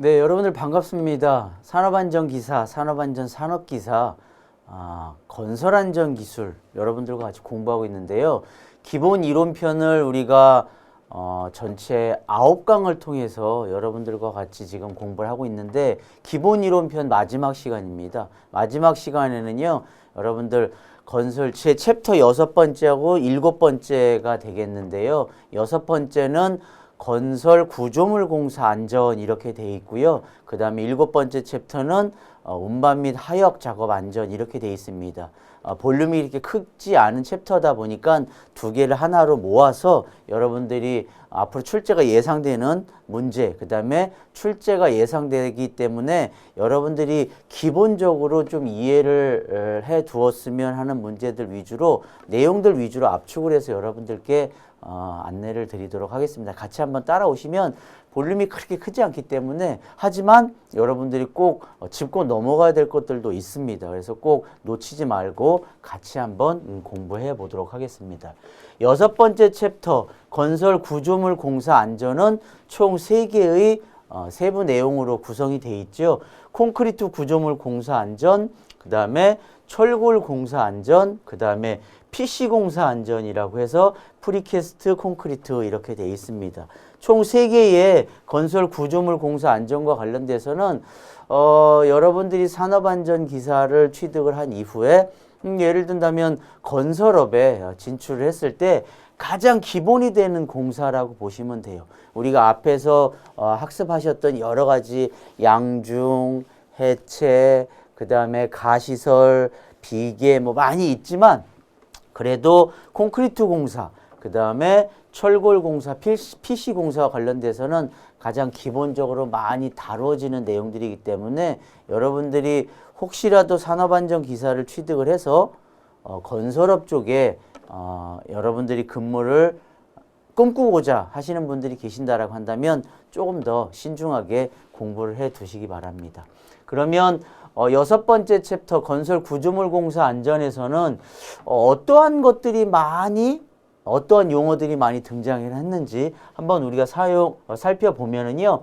네, 여러분들 반갑습니다. 산업안전기사, 산업안전 산업기사, 건설안전기술 여러분들과 같이 공부하고 있는데요. 기본 이론편을 우리가 전체 9강을 통해서 여러분들과 같이 지금 공부를 하고 있는데 기본 이론편 마지막 시간입니다. 마지막 시간에는요, 여러분들 건설 제 챕터 6번째하고 7번째가 되겠는데요. 6번째는 건설 구조물 공사 안전 이렇게 돼 있고요. 그 다음에 7번째 챕터는 운반 및 하역 작업 안전 이렇게 돼 있습니다. 볼륨이 이렇게 크지 않은 챕터다 보니까 두 개를 하나로 모아서 여러분들이 앞으로 출제가 예상되는 문제, 그 다음에 출제가 예상되기 때문에 여러분들이 기본적으로 좀 이해를 해 두었으면 하는 문제들 위주로, 내용들 위주로 압축을 해서 여러분들께 안내를 드리도록 하겠습니다. 같이 한번 따라오시면 볼륨이 그렇게 크지 않기 때문에, 하지만 여러분들이 꼭 짚고 넘어가야 될 것들도 있습니다. 그래서 꼭 놓치지 말고 같이 한번 공부해 보도록 하겠습니다. 6번째 챕터 건설 구조물 공사 안전은 총 3개의 세부 내용으로 구성이 되어 있죠. 콘크리트 구조물 공사 안전, 그 다음에 철골 공사 안전, 그 다음에 PC 공사 안전이라고 해서 프리캐스트 콘크리트 이렇게 되어 있습니다. 총 3개의 건설 구조물 공사 안전과 관련돼서는 여러분들이 산업안전 기사를 취득을 한 이후에 예를 든다면 건설업에 진출을 했을 때 가장 기본이 되는 공사라고 보시면 돼요. 우리가 앞에서 학습하셨던 여러 가지 양중, 해체, 그 다음에 가시설, 비계 뭐 많이 있지만 그래도 콘크리트 공사, 그 다음에 철골 공사, PC 공사와 관련돼서는 가장 기본적으로 많이 다뤄지는 내용들이기 때문에 여러분들이 혹시라도 산업안전 기사를 취득을 해서 건설업 쪽에 여러분들이 근무를 꿈꾸고자 하시는 분들이 계신다라고 한다면 조금 더 신중하게 공부를 해 두시기 바랍니다. 그러면 6번째 챕터 건설 구조물 공사 안전에서는 어떠한 용어들이 많이 등장을 했는지 한번 우리가 살펴보면은요,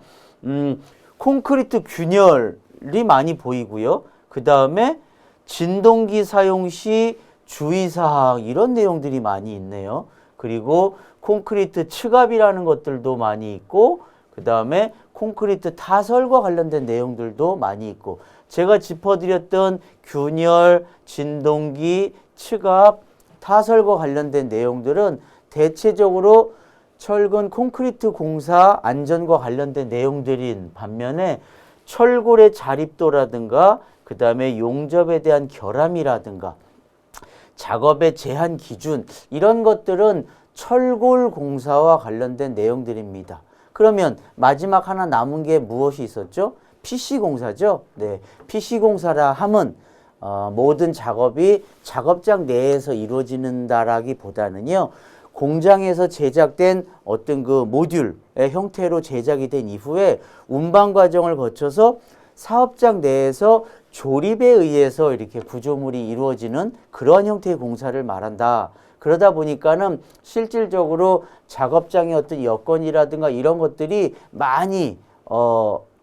콘크리트 균열이 많이 보이고요. 그 다음에 진동기 사용 시 주의사항 이런 내용들이 많이 있네요. 그리고 콘크리트 층압이라는 것들도 많이 있고, 그 다음에 콘크리트 타설과 관련된 내용들도 많이 있고, 제가 짚어드렸던 균열, 진동기, 층압, 타설과 관련된 내용들은 대체적으로 철근 콘크리트 공사 안전과 관련된 내용들인 반면에 철골의 자립도라든가 그 다음에 용접에 대한 결함이라든가 작업의 제한 기준 이런 것들은 철골 공사와 관련된 내용들입니다. 그러면 마지막 하나 남은 게 무엇이 있었죠? PC 공사죠. 네, PC 공사라 함은 모든 작업이 작업장 내에서 이루어지는다라기보다는요, 공장에서 제작된 어떤 그 모듈의 형태로 제작이 된 이후에 운반 과정을 거쳐서 사업장 내에서 조립에 의해서 이렇게 구조물이 이루어지는 그러한 형태의 공사를 말한다. 그러다 보니까는 실질적으로 작업장의 어떤 여건이라든가 이런 것들이 많이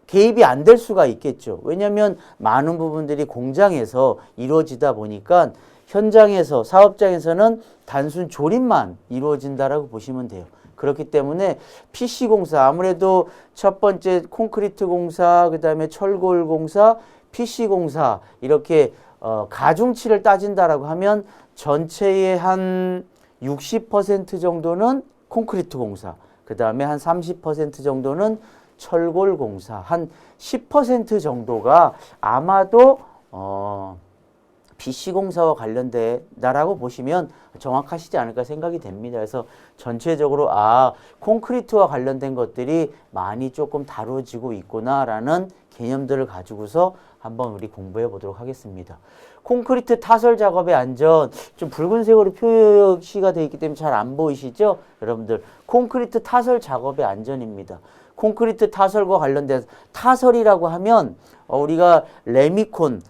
개입이 안 될 수가 있겠죠. 왜냐하면 많은 부분들이 공장에서 이루어지다 보니까 현장에서 사업장에서는 단순 조립만 이루어진다라고 보시면 돼요. 그렇기 때문에 PC 공사 아무래도 첫 번째 콘크리트 공사, 그 다음에 철골 공사, PC 공사 이렇게 가중치를 따진다라고 하면 전체의 한 60% 정도는 콘크리트 공사, 그 다음에 한 30% 정도는 철골 공사, 한 10% 정도가 아마도 PC 공사와 관련된다라고 보시면 정확하시지 않을까 생각이 됩니다. 그래서 전체적으로 콘크리트와 관련된 것들이 많이 조금 다뤄지고 있구나라는 개념들을 가지고서 한번 우리 공부해 보도록 하겠습니다. 콘크리트 타설 작업의 안전, 좀 붉은색으로 표시가 되어 있기 때문에 잘 안 보이시죠? 여러분들, 콘크리트 타설 작업의 안전입니다. 콘크리트 타설과 관련된 타설이라고 하면 우리가 레미콘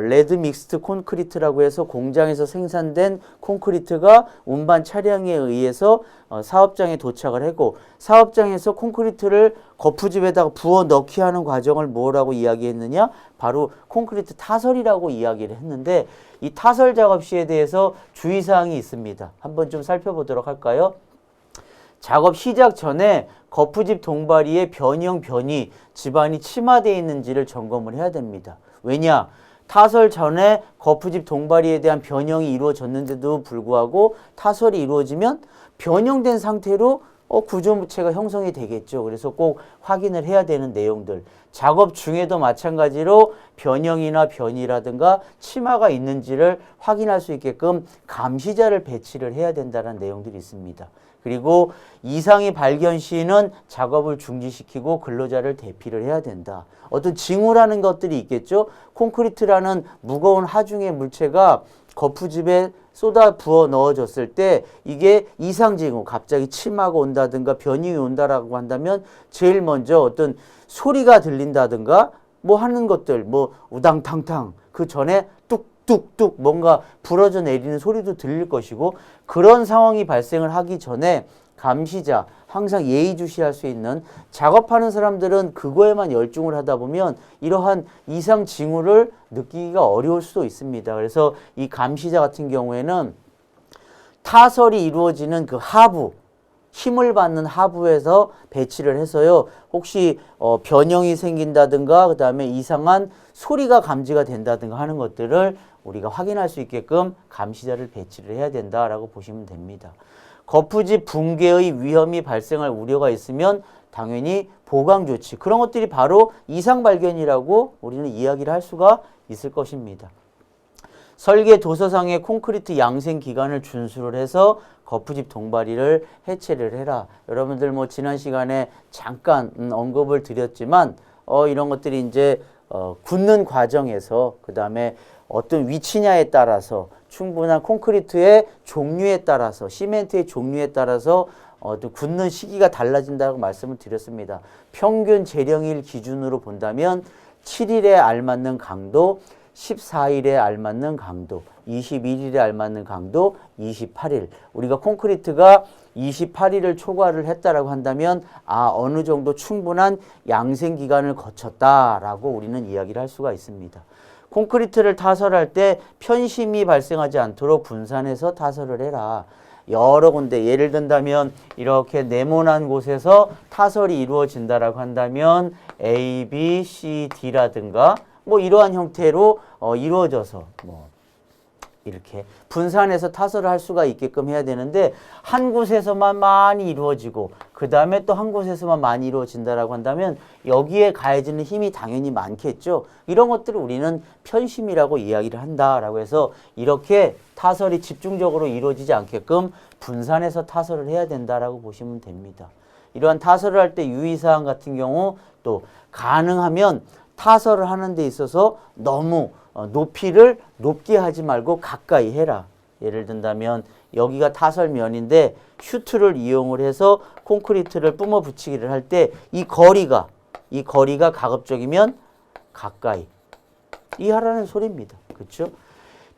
레드 믹스드 콘크리트라고 해서 공장에서 생산된 콘크리트가 운반 차량에 의해서 사업장에 도착을 하고 사업장에서 콘크리트를 거푸집에다가 부어 넣기 하는 과정을 뭐라고 이야기했느냐? 바로 콘크리트 타설이라고 이야기를 했는데 이 타설 작업 시에 대해서 주의사항이 있습니다. 한번 좀 살펴보도록 할까요? 작업 시작 전에 거푸집 동바리의 변형, 변이, 집안이 침하되어 있는지를 점검을 해야 됩니다. 왜냐? 타설 전에 거푸집 동바리에 대한 변형이 이루어졌는데도 불구하고 타설이 이루어지면 변형된 상태로 구조물체가 형성이 되겠죠. 그래서 꼭 확인을 해야 되는 내용들. 작업 중에도 마찬가지로 변형이나 변이라든가 침하가 있는지를 확인할 수 있게끔 감시자를 배치를 해야 된다는 내용들이 있습니다. 그리고 이상이 발견 시에는 작업을 중지시키고 근로자를 대피를 해야 된다. 어떤 징후라는 것들이 있겠죠. 콘크리트라는 무거운 하중의 물체가 거푸집에 쏟아 부어 넣어졌을 때 이게 이상 징후, 갑자기 침하가 온다든가 변이가 온다라고 한다면 제일 먼저 어떤 소리가 들린다든가 뭐 하는 것들, 뭐 우당탕탕, 그 전에 뚝뚝뚝 뭔가 부러져 내리는 소리도 들릴 것이고 그런 상황이 발생을 하기 전에 감시자, 항상 예의주시할 수 있는 작업하는 사람들은 그거에만 열중을 하다 보면 이러한 이상 징후를 느끼기가 어려울 수도 있습니다. 그래서 이 감시자 같은 경우에는 타설이 이루어지는 그 하부, 힘을 받는 하부에서 배치를 해서요. 혹시 변형이 생긴다든가 그 다음에 이상한 소리가 감지가 된다든가 하는 것들을 우리가 확인할 수 있게끔 감시자를 배치를 해야 된다라고 보시면 됩니다. 거푸집 붕괴의 위험이 발생할 우려가 있으면 당연히 보강 조치, 그런 것들이 바로 이상 발견이라고 우리는 이야기를 할 수가 있을 것입니다. 설계 도서상의 콘크리트 양생 기간을 준수를 해서 거푸집 동바리를 해체를 해라. 여러분들 뭐 지난 시간에 잠깐 언급을 드렸지만 이런 것들이 이제 굳는 과정에서 그 다음에 어떤 위치냐에 따라서 충분한 콘크리트의 종류에 따라서 시멘트의 종류에 따라서 어떤 굳는 시기가 달라진다고 말씀을 드렸습니다. 평균 재령일 기준으로 본다면 7일에 알맞는 강도, 14일에 알맞는 강도, 21일에 알맞는 강도, 28일. 우리가 콘크리트가 28일을 초과를 했다라고 한다면 어느 정도 충분한 양생 기간을 거쳤다라고 우리는 이야기를 할 수가 있습니다. 콘크리트를 타설할 때 편심이 발생하지 않도록 분산해서 타설을 해라. 여러 군데 예를 든다면 이렇게 네모난 곳에서 타설이 이루어진다라고 한다면 A, B, C, D라든가 뭐 이러한 형태로 이루어져서 뭐 이렇게 분산해서 타설을 할 수가 있게끔 해야 되는데 한 곳에서만 많이 이루어지고 그 다음에 또 한 곳에서만 많이 이루어진다라고 한다면 여기에 가해지는 힘이 당연히 많겠죠. 이런 것들을 우리는 편심이라고 이야기를 한다라고 해서 이렇게 타설이 집중적으로 이루어지지 않게끔 분산해서 타설을 해야 된다라고 보시면 됩니다. 이러한 타설을 할 때 유의사항 같은 경우 또 가능하면 타설을 하는 데 있어서 너무 높이를 높게 하지 말고 가까이 해라. 예를 든다면 여기가 타설면인데 슈트를 이용을 해서 콘크리트를 뿜어 붙이기를 할 때 이 거리가 가급적이면 가까이 이 하라는 소리입니다. 그렇죠?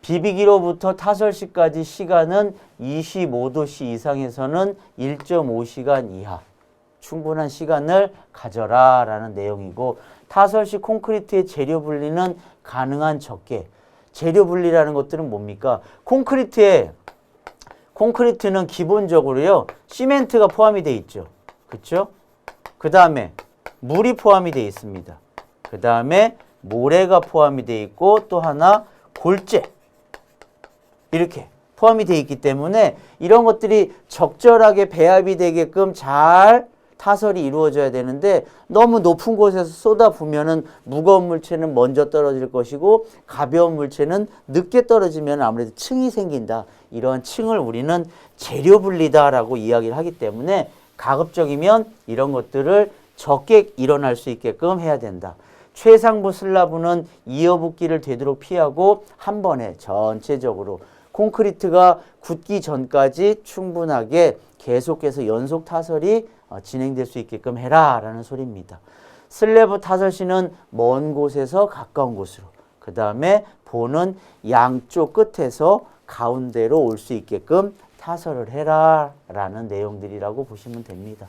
비비기로부터 타설시까지 시간은 25도씨 이상에서는 1.5시간 이하. 충분한 시간을 가져라 라는 내용이고 타설시 콘크리트의 재료 분리는 가능한 적게. 재료 분리라는 것들은 뭡니까? 콘크리트는 기본적으로요. 시멘트가 포함이 되어 있죠. 그렇죠? 그 다음에 물이 포함이 되어 있습니다. 그 다음에 모래가 포함이 되어 있고 또 하나 골재. 이렇게 포함이 되어 있기 때문에 이런 것들이 적절하게 배합이 되게끔 잘 타설이 이루어져야 되는데 너무 높은 곳에서 쏟아부으면은 무거운 물체는 먼저 떨어질 것이고 가벼운 물체는 늦게 떨어지면 아무래도 층이 생긴다. 이런 층을 우리는 재료 분리다라고 이야기를 하기 때문에 가급적이면 이런 것들을 적게 일어날 수 있게끔 해야 된다. 최상부 슬라브는 이어붙기를 되도록 피하고 한 번에 전체적으로 콘크리트가 굳기 전까지 충분하게 계속해서 연속 타설이 진행될 수 있게끔 해라 라는 소리입니다. 슬래브 타설 시는 먼 곳에서 가까운 곳으로 그 다음에 보는 양쪽 끝에서 가운데로 올 수 있게끔 타설을 해라 라는 내용들이라고 보시면 됩니다.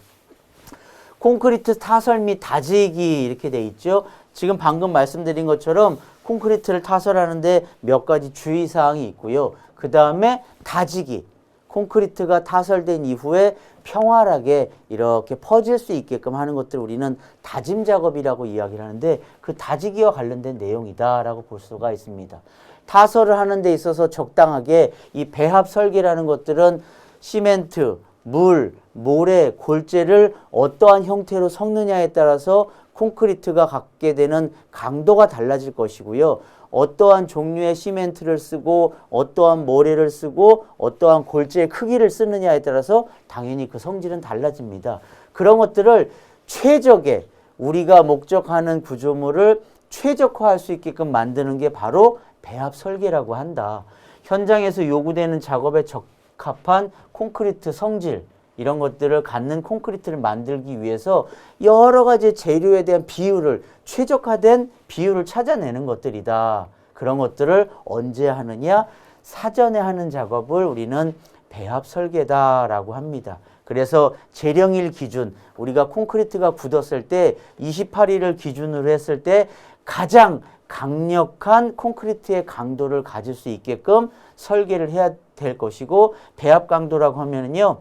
콘크리트 타설 및 다지기 이렇게 돼 있죠. 지금 방금 말씀드린 것처럼 콘크리트를 타설하는데 몇 가지 주의사항이 있고요. 그 다음에 다지기. 콘크리트가 타설된 이후에 평활하게 이렇게 퍼질 수 있게끔 하는 것들을 우리는 다짐 작업이라고 이야기를 하는데 그 다지기와 관련된 내용이다라고 볼 수가 있습니다. 타설을 하는 데 있어서 적당하게 이 배합 설계라는 것들은 시멘트, 물, 모래, 골재를 어떠한 형태로 섞느냐에 따라서 콘크리트가 갖게 되는 강도가 달라질 것이고요. 어떠한 종류의 시멘트를 쓰고 어떠한 모래를 쓰고 어떠한 골재의 크기를 쓰느냐에 따라서 당연히 그 성질은 달라집니다. 그런 것들을 최적의 우리가 목적하는 구조물을 최적화할 수 있게끔 만드는 게 바로 배합 설계라고 한다. 현장에서 요구되는 작업에 적합한 콘크리트 성질 이런 것들을 갖는 콘크리트를 만들기 위해서 여러 가지 재료에 대한 비율을 최적화된 비율을 찾아내는 것들이다. 그런 것들을 언제 하느냐? 사전에 하는 작업을 우리는 배합 설계다라고 합니다. 그래서 재령일 기준, 우리가 콘크리트가 굳었을 때 28일을 기준으로 했을 때 가장 강력한 콘크리트의 강도를 가질 수 있게끔 설계를 해야 될 것이고 배합 강도라고 하면은요.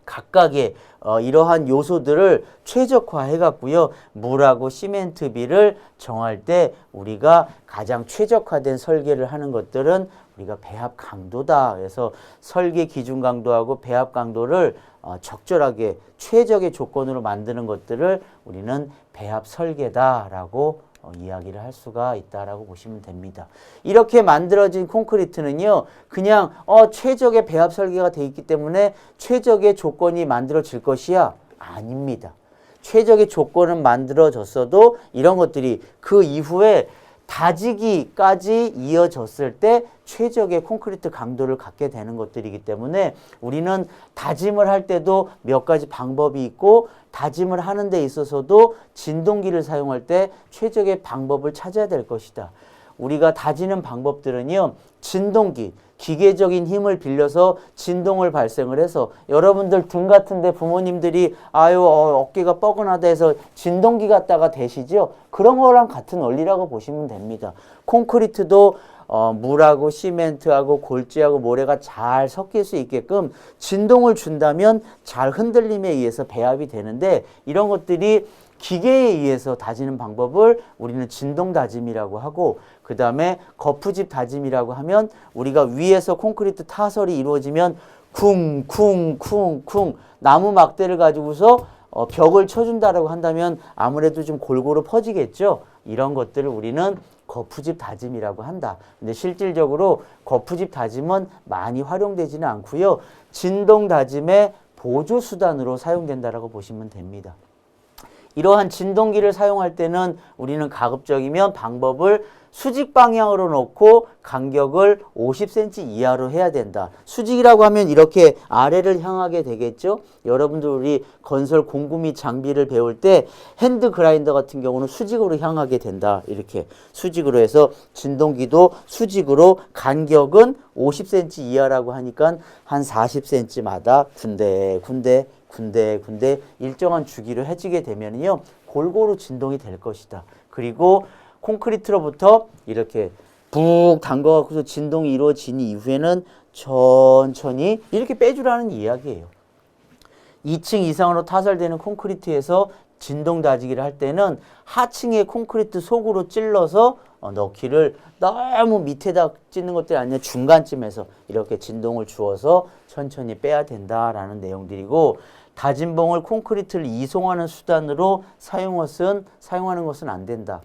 각각의 이러한 요소들을 최적화해 갖고요. 물하고 시멘트비를 정할 때 우리가 가장 최적화된 설계를 하는 것들은 우리가 배합 강도다. 그래서 설계 기준 강도하고 배합 강도를 적절하게 최적의 조건으로 만드는 것들을 우리는 배합 설계다라고 이야기를 할 수가 있다라고 보시면 됩니다. 이렇게 만들어진 콘크리트는요, 그냥 최적의 배합 설계가 돼 있기 때문에 최적의 조건이 만들어질 것이야? 아닙니다. 최적의 조건은 만들어졌어도 이런 것들이 그 이후에 다지기까지 이어졌을 때 최적의 콘크리트 강도를 갖게 되는 것들이기 때문에 우리는 다짐을 할 때도 몇 가지 방법이 있고 다짐을 하는 데 있어서도 진동기를 사용할 때 최적의 방법을 찾아야 될 것이다. 우리가 다지는 방법들은요. 진동기, 기계적인 힘을 빌려서 진동을 발생을 해서 여러분들 등 같은데 부모님들이 어깨가 뻐근하다 해서 진동기 갖다가 대시죠. 그런 거랑 같은 원리라고 보시면 됩니다. 콘크리트도 물하고 시멘트하고 골재하고 모래가 잘 섞일 수 있게끔 진동을 준다면 잘 흔들림에 의해서 배합이 되는데 이런 것들이 기계에 의해서 다지는 방법을 우리는 진동 다짐이라고 하고 그 다음에 거푸집 다짐이라고 하면 우리가 위에서 콘크리트 타설이 이루어지면 쿵쿵쿵쿵 나무 막대를 가지고서 벽을 쳐준다라고 한다면 아무래도 좀 골고루 퍼지겠죠. 이런 것들을 우리는 거푸집 다짐이라고 한다. 근데 실질적으로 거푸집 다짐은 많이 활용되지는 않고요. 진동 다짐의 보조 수단으로 사용된다라고 보시면 됩니다. 이러한 진동기를 사용할 때는 우리는 가급적이면 방법을 수직 방향으로 놓고 간격을 50cm 이하로 해야 된다. 수직이라고 하면 이렇게 아래를 향하게 되겠죠. 여러분들 우리 건설 공구 및 장비를 배울 때 핸드 그라인더 같은 경우는 수직으로 향하게 된다. 이렇게 수직으로 해서 진동기도 수직으로 간격은 50cm 이하라고 하니까 한 40cm마다 군데 일정한 주기로 해지게 되면요 골고루 진동이 될 것이다. 그리고 콘크리트로부터 이렇게 푹 담가갖고서 진동이 이루어진 이후에는 천천히 이렇게 빼주라는 이야기예요. 2층 이상으로 타설되는 콘크리트에서 진동 다지기를 할 때는 하층의 콘크리트 속으로 찔러서 넣기를 너무 밑에다 찢는 것들이 아니라 중간쯤에서 이렇게 진동을 주어서 천천히 빼야 된다라는 내용들이고 다짐봉을 콘크리트를 이송하는 수단으로 사용하는 것은 안 된다.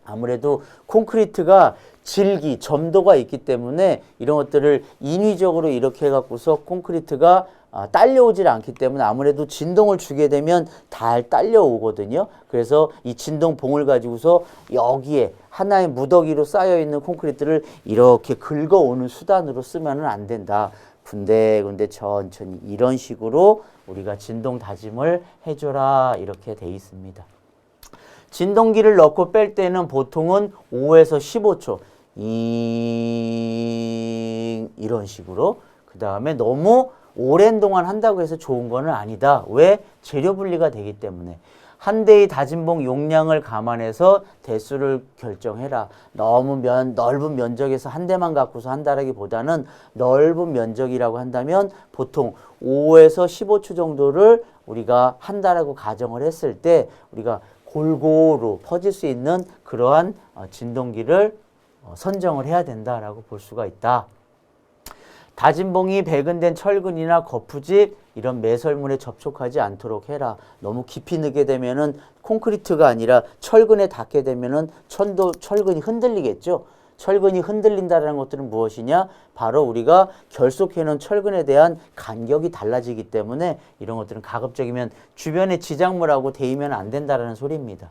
아무래도 콘크리트가 질기, 점도가 있기 때문에 이런 것들을 인위적으로 이렇게 해갖고서 콘크리트가 딸려오질 않기 때문에 아무래도 진동을 주게 되면 잘 딸려오거든요. 그래서 이 진동봉을 가지고서 여기에 하나의 무더기로 쌓여있는 콘크리트를 이렇게 긁어오는 수단으로 쓰면 안 된다. 군데군데 천천히 이런 식으로 우리가 진동 다짐을 해줘라 이렇게 돼 있습니다. 진동기를 넣고 뺄 때는 보통은 5에서 15초 이런 식으로. 그 다음에 너무 오랜 동안 한다고 해서 좋은 거는 아니다. 왜? 재료 분리가 되기 때문에. 한 대의 다진봉 용량을 감안해서 대수를 결정해라. 너무 넓은 면적에서 한 대만 갖고서 한다라기보다는 넓은 면적이라고 한다면 보통 5에서 15초 정도를 우리가 한다라고 가정을 했을 때 우리가 골고루 퍼질 수 있는 그러한 진동기를 선정을 해야 된다라고 볼 수가 있다. 다진봉이 배근된 철근이나 거푸집 이런 매설물에 접촉하지 않도록 해라. 너무 깊이 넣게 되면은 콘크리트가 아니라 철근에 닿게 되면은 철근이 흔들리겠죠. 철근이 흔들린다는 것들은 무엇이냐? 바로 우리가 결속해놓은 철근에 대한 간격이 달라지기 때문에 이런 것들은 가급적이면 주변의 지작물하고 대이면 안 된다는 소리입니다.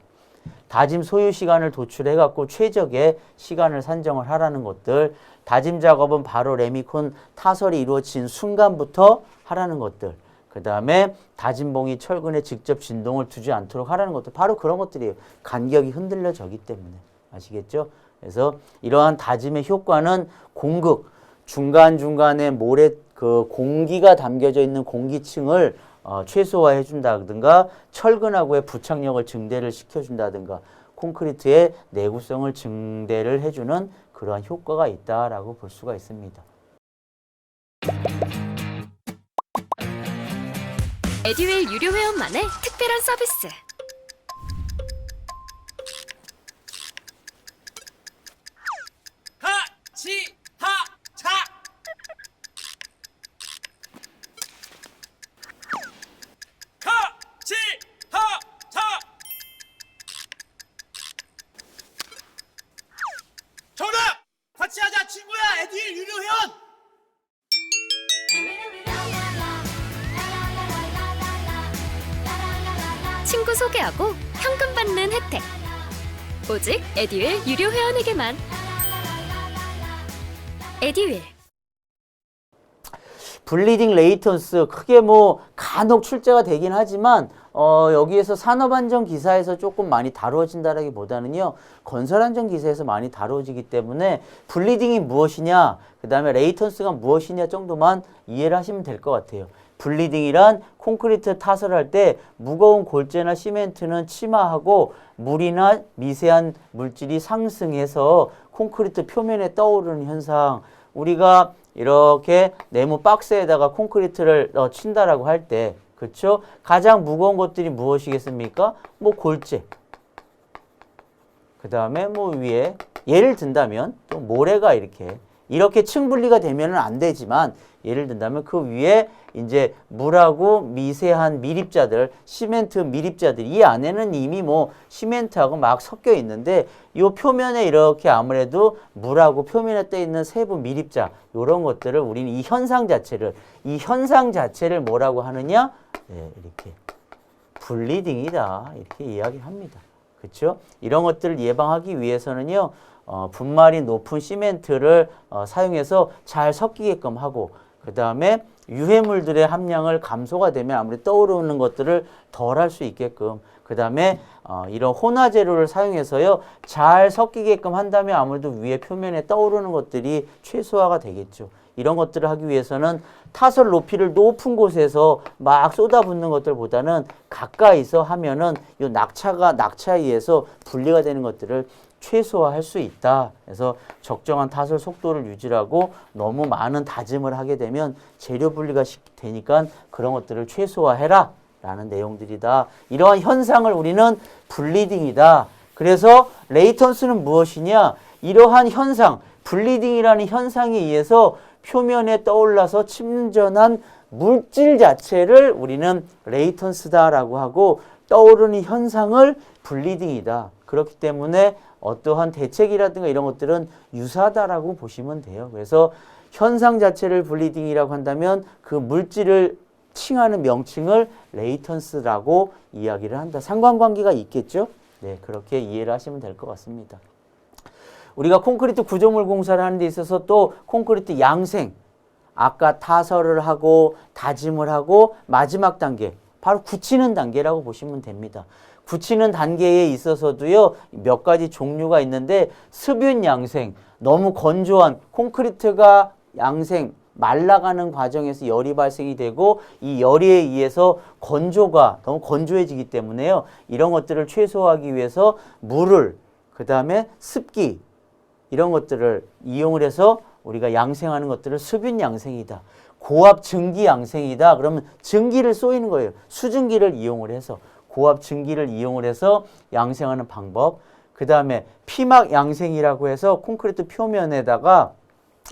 다짐 소요 시간을 도출해 갖고 최적의 시간을 산정을 하라는 것들. 다짐 작업은 바로 레미콘 타설이 이루어진 순간부터 하라는 것들. 그 다음에 다짐봉이 철근에 직접 진동을 주지 않도록 하라는 것들. 바로 그런 것들이에요. 간격이 흔들려지기 때문에. 아시겠죠? 그래서 이러한 다짐의 효과는 공극, 중간중간에 공기가 담겨져 있는 공기층을 최소화해 준다든가 철근하고의 부착력을 증대를 시켜준다든가 콘크리트의 내구성을 증대를 해주는 그러한 효과가 있다라고 볼 수가 있습니다. 에듀윌 유료 회원만의 특별한 서비스. 하치하차 하치하차 정답! 같이 하자 친구야 에듀윌 유료 회원! 친구 소개하고 현금 받는 혜택. 오직 에듀윌 유료 회원에게만. 에듀윌. 블리딩 레이턴스 크게 간혹 출제가 되긴 하지만 여기에서 산업안전 기사에서 조금 많이 다루어진다라기보다는요 건설안전 기사에서 많이 다루어지기 때문에 블리딩이 무엇이냐 그 다음에 레이턴스가 무엇이냐 정도만 이해를 하시면 될 것 같아요. 블리딩이란 콘크리트 타설할 때 무거운 골재나 시멘트는 침하하고 물이나 미세한 물질이 상승해서 콘크리트 표면에 떠오르는 현상. 우리가 이렇게 네모 박스에다가 콘크리트를 친다라고 할 때, 그렇죠? 가장 무거운 것들이 무엇이겠습니까? 골재. 그 다음에 위에 예를 든다면 또 모래가 이렇게 층 분리가 되면은 안 되지만 예를 든다면 그 위에 이제 물하고 미세한 미립자들, 시멘트 미립자들 이 안에는 이미 시멘트하고 막 섞여 있는데 이 표면에 이렇게 아무래도 물하고 표면에 떠 있는 세부 미립자 이런 것들을 우리는 이 현상 자체를 뭐라고 하느냐? 네, 이렇게 블리딩이다 이렇게 이야기합니다. 그렇죠? 이런 것들을 예방하기 위해서는요. 분말이 높은 시멘트를 사용해서 잘 섞이게끔 하고 그 다음에 유해물들의 함량을 감소가 되면 아무래도 떠오르는 것들을 덜 할 수 있게끔 그 다음에 이런 혼화 재료를 사용해서요 잘 섞이게끔 한다면 아무래도 위에 표면에 떠오르는 것들이 최소화가 되겠죠. 이런 것들을 하기 위해서는 타설 높이를 높은 곳에서 막 쏟아붓는 것들보다는 가까이서 하면은 이 낙차에 의해서 분리가 되는 것들을 최소화할 수 있다. 그래서 적정한 타설 속도를 유지하고 너무 많은 다짐을 하게 되면 재료 분리가 되니까 그런 것들을 최소화해라 라는 내용들이다. 이러한 현상을 우리는 블리딩이다. 그래서 레이턴스는 무엇이냐? 이러한 현상, 블리딩이라는 현상에 의해서 표면에 떠올라서 침전한 물질 자체를 우리는 레이턴스다라고 하고 떠오르는 현상을 블리딩이다. 그렇기 때문에 어떠한 대책이라든가 이런 것들은 유사하다라고 보시면 돼요. 그래서 현상 자체를 블리딩이라고 한다면 그 물질을 칭하는 명칭을 레이턴스라고 이야기를 한다. 상관관계가 있겠죠? 네, 그렇게 이해를 하시면 될 것 같습니다. 우리가 콘크리트 구조물 공사를 하는 데 있어서 또 콘크리트 양생, 아까 타설을 하고 다짐을 하고 마지막 단계, 바로 굳히는 단계라고 보시면 됩니다. 붙이는 단계에 있어서도요, 몇 가지 종류가 있는데 습윤 양생, 너무 건조한 콘크리트가 양생, 말라가는 과정에서 열이 발생이 되고 이 열에 의해서 건조가 너무 건조해지기 때문에요. 이런 것들을 최소화하기 위해서 물을, 그 다음에 습기, 이런 것들을 이용을 해서 우리가 양생하는 것들을 습윤 양생이다. 고압 증기 양생이다. 그러면 증기를 쏘이는 거예요. 수증기를 이용을 해서. 고압 증기를 이용을 해서 양생하는 방법. 그 다음에 피막 양생이라고 해서 콘크리트 표면에다가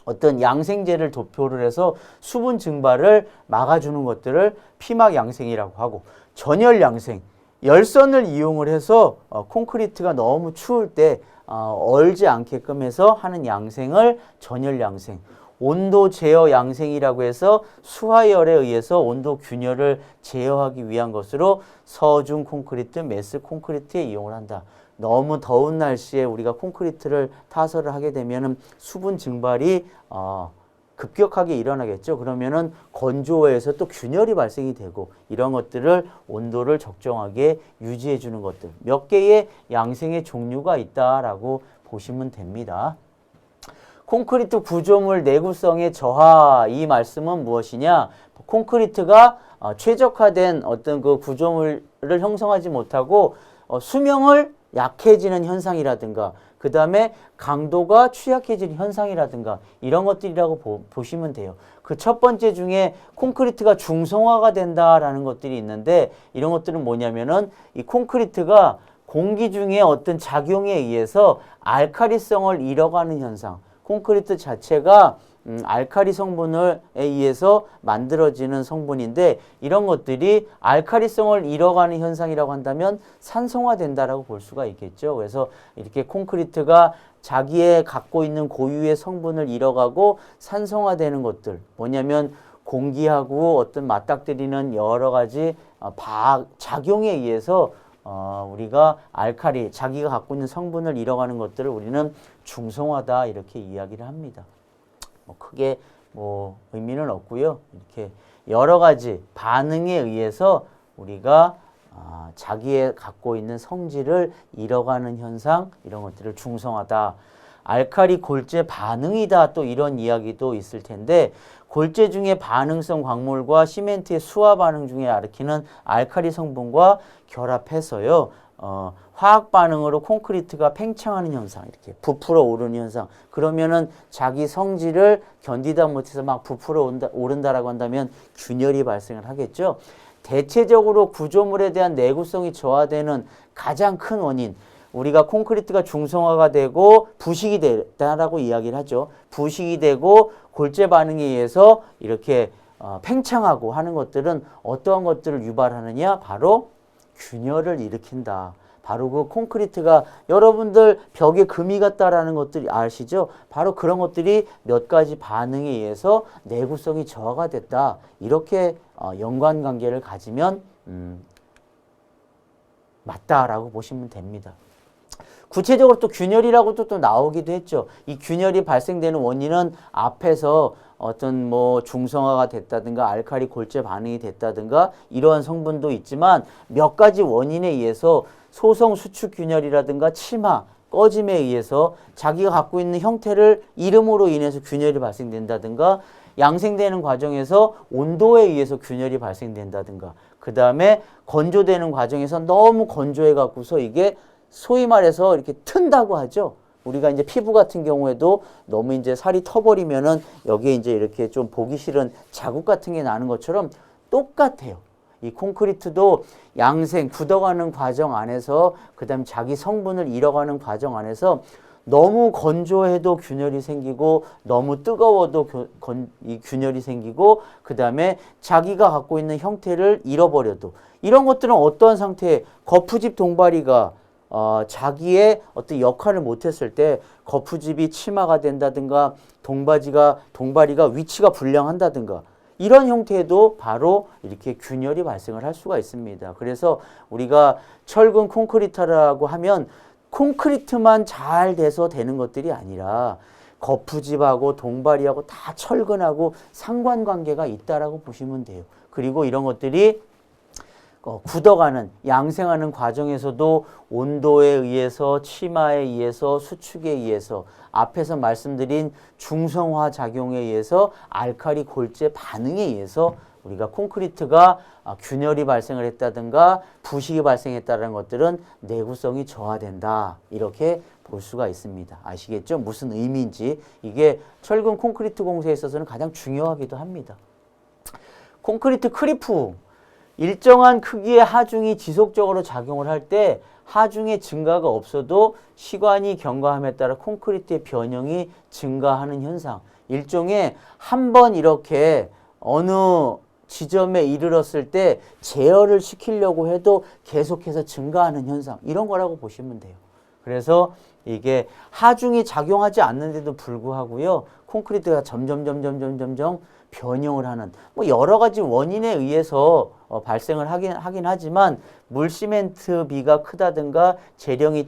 어떤 양생제를 도포를 해서 수분 증발을 막아주는 것들을 피막 양생이라고 하고, 전열 양생, 열선을 이용을 해서 콘크리트가 너무 추울 때 얼지 않게끔 해서 하는 양생을 전열 양생, 온도 제어 양생이라고 해서 수하열에 의해서 온도 균열을 제어하기 위한 것으로 서중 콘크리트, 메스 콘크리트에 이용을 한다. 너무 더운 날씨에 우리가 콘크리트를 타설을 하게 되면은 수분 증발이 급격하게 일어나겠죠. 그러면은 건조해서 또 균열이 발생이 되고, 이런 것들을 온도를 적정하게 유지해 주는 것들, 몇 개의 양생의 종류가 있다라고 보시면 됩니다. 콘크리트 구조물 내구성의 저하, 이 말씀은 무엇이냐? 콘크리트가 최적화된 어떤 그 구조물을 형성하지 못하고 수명을 약해지는 현상이라든가, 그 다음에 강도가 취약해지는 현상이라든가, 이런 것들이라고 보시면 돼요. 그 첫 번째 중에 콘크리트가 중성화가 된다라는 것들이 있는데, 이런 것들은 뭐냐면은 이 콘크리트가 공기 중에 어떤 작용에 의해서 알카리성을 잃어가는 현상, 콘크리트 자체가 알카리 성분에 의해서 만들어지는 성분인데, 이런 것들이 알카리성을 잃어가는 현상이라고 한다면 산성화된다라고 볼 수가 있겠죠. 그래서 이렇게 콘크리트가 자기의 갖고 있는 고유의 성분을 잃어가고 산성화되는 것들, 뭐냐면 공기하고 어떤 맞닥뜨리는 여러 가지 작용에 의해서 우리가 알카리, 자기가 갖고 있는 성분을 잃어가는 것들을 우리는 중성화다, 이렇게 이야기를 합니다. 크게 의미는 없고요. 이렇게 여러 가지 반응에 의해서 우리가 자기의 갖고 있는 성질을 잃어가는 현상, 이런 것들을 중성화다. 알카리 골재 반응이다, 또 이런 이야기도 있을 텐데, 골재 중에 반응성 광물과 시멘트의 수화 반응 중에 일으키는 알카리 성분과 결합해서요, 화학 반응으로 콘크리트가 팽창하는 현상, 이렇게 부풀어 오르는 현상. 그러면은 자기 성질을 견디다 못해서 막 부풀어 오른다라고 한다면 균열이 발생을 하겠죠. 대체적으로 구조물에 대한 내구성이 저하되는 가장 큰 원인, 우리가 콘크리트가 중성화가 되고 부식이 됐다라고 이야기를 하죠. 부식이 되고 골재 반응에 의해서 이렇게 팽창하고 하는 것들은 어떠한 것들을 유발하느냐? 바로 균열을 일으킨다. 바로 그 콘크리트가, 여러분들 벽에 금이 갔다라는 것들이 아시죠? 바로 그런 것들이 몇 가지 반응에 의해서 내구성이 저하가 됐다. 이렇게 연관관계를 가지면 맞다라고 보시면 됩니다. 구체적으로 또 균열이라고 또 나오기도 했죠. 이 균열이 발생되는 원인은 앞에서 어떤 중성화가 됐다든가 알카리 골재 반응이 됐다든가 이러한 성분도 있지만, 몇 가지 원인에 의해서 소성 수축 균열이라든가 침하, 꺼짐에 의해서 자기가 갖고 있는 형태를 잃음으로 인해서 균열이 발생된다든가, 양생되는 과정에서 온도에 의해서 균열이 발생된다든가, 그 다음에 건조되는 과정에서 너무 건조해 갖고서 이게 소위 말해서 이렇게 튼다고 하죠. 우리가 이제 피부 같은 경우에도 너무 이제 살이 터버리면은 여기에 이제 이렇게 좀 보기 싫은 자국 같은 게 나는 것처럼 똑같아요. 이 콘크리트도 양생, 굳어가는 과정 안에서, 그 다음에 자기 성분을 잃어가는 과정 안에서 너무 건조해도 균열이 생기고, 너무 뜨거워도 이 균열이 생기고, 그 다음에 자기가 갖고 있는 형태를 잃어버려도, 이런 것들은 어떠한 상태에 거푸집 동바리가 자기의 어떤 역할을 못했을 때 거푸집이 침하가 된다든가, 동바리가 위치가 불량한다든가, 이런 형태에도 바로 이렇게 균열이 발생을 할 수가 있습니다. 그래서 우리가 철근 콘크리트라고 하면 콘크리트만 잘 돼서 되는 것들이 아니라 거푸집하고 동바리하고 다 철근하고 상관관계가 있다라고 보시면 돼요. 그리고 이런 것들이 굳어가는 양생하는 과정에서도 온도에 의해서 치마에 의해서 수축에 의해서 앞에서 말씀드린 중성화 작용에 의해서 알칼리 골재 반응에 의해서 우리가 콘크리트가 균열이 발생을 했다든가 부식이 발생했다는 것들은 내구성이 저하된다. 이렇게 볼 수가 있습니다. 아시겠죠? 무슨 의미인지. 이게 철근 콘크리트 공사에 있어서는 가장 중요하기도 합니다. 콘크리트 크리프. 일정한 크기의 하중이 지속적으로 작용을 할 때 하중의 증가가 없어도 시간이 경과함에 따라 콘크리트의 변형이 증가하는 현상. 일종의 한 번 이렇게 어느 지점에 이르렀을 때 제어를 시키려고 해도 계속해서 증가하는 현상. 이런 거라고 보시면 돼요. 그래서 이게 하중이 작용하지 않는데도 불구하고요. 콘크리트가 점점 변형을 하는 뭐 여러 가지 원인에 의해서 발생을 하긴 하지만 물시멘트 비가 크다든가 재령이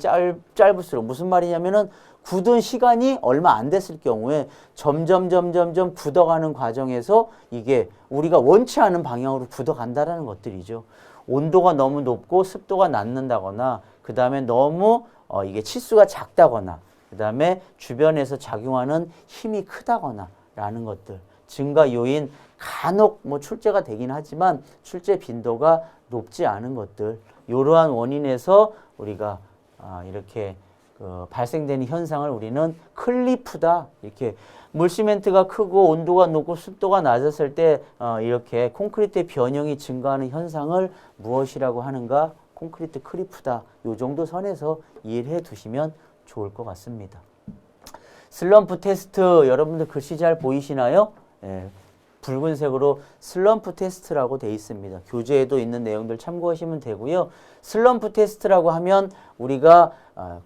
짧을수록 무슨 말이냐면은 굳은 시간이 얼마 안 됐을 경우에 점점 굳어가는 과정에서 이게 우리가 원치 않은 방향으로 굳어간다라는 것들이죠. 온도가 너무 높고 습도가 낮는다거나 그 다음에 너무 이게 치수가 작다거나 그 다음에 주변에서 작용하는 힘이 크다거나 라는 것들. 증가 요인 간혹 뭐 출제가 되긴 하지만 출제 빈도가 높지 않은 것들 이러한 원인에서 우리가 이렇게 발생되는 현상을 우리는 클리프다 이렇게 물시멘트가 크고 온도가 높고 습도가 낮았을 때 이렇게 콘크리트의 변형이 증가하는 현상을 무엇이라고 하는가 콘크리트 클리프다 요 정도 선에서 이해를 해 두시면 좋을 것 같습니다. 슬럼프 테스트 여러분들 글씨 잘 보이시나요? 예, 붉은색으로 슬럼프 테스트라고 되어 있습니다. 교재에도 있는 내용들 참고하시면 되고요. 슬럼프 테스트라고 하면 우리가